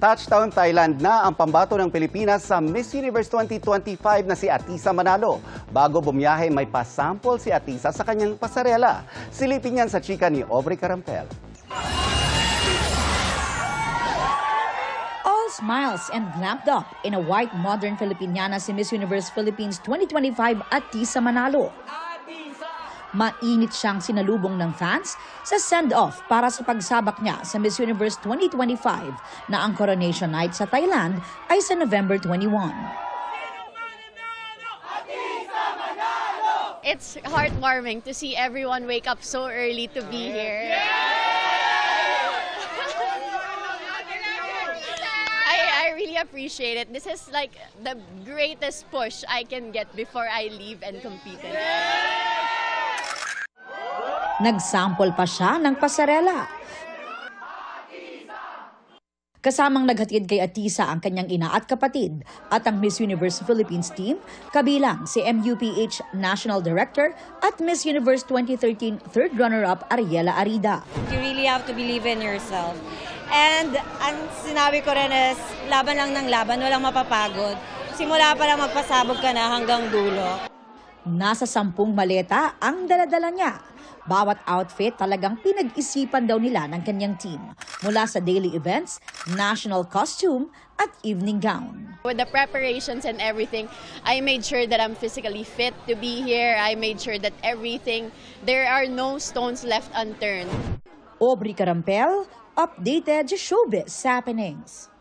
Touchdown Thailand na ang pambato ng Pilipinas sa Miss Universe 2025 na si Atisa Manalo. Bago bumiyahe, may pasample si Atisa sa kanyang pasarela. Silipin yan sa chika ni Aubrey Carampel. All smiles and glamped up in a white modern Filipiniana si Miss Universe Philippines 2025 Atisa Manalo. Mainit siyang sinalubong ng fans sa send-off para sa pagsabak niya sa Miss Universe 2025 na ang coronation night sa Thailand ay sa November 21. It's heartwarming to see everyone wake up so early to be here. I really appreciate it. This is like the greatest push I can get before I leave and compete. Nagsample pa siya ng pasarela. Kasamang naghatid kay Atisa ang kanyang ina at kapatid at ang Miss Universe Philippines team, kabilang si MUPH National Director at Miss Universe 2013 third runner-up Ariela Arida. You really have to believe in yourself. And ang sinabi ko rin is, laban lang ng laban, walang mapapagod. Simula pa lang magpasabog ka na hanggang dulo. Nasa 10 maleta ang daladala niya. Bawat outfit talagang pinag-isipan daw nila ng kanyang team. Mula sa daily events, national costume at evening gown. With the preparations and everything, I made sure that I'm physically fit to be here. I made sure that there are no stones left unturned. Aubrey Carampel, updated showbiz happenings.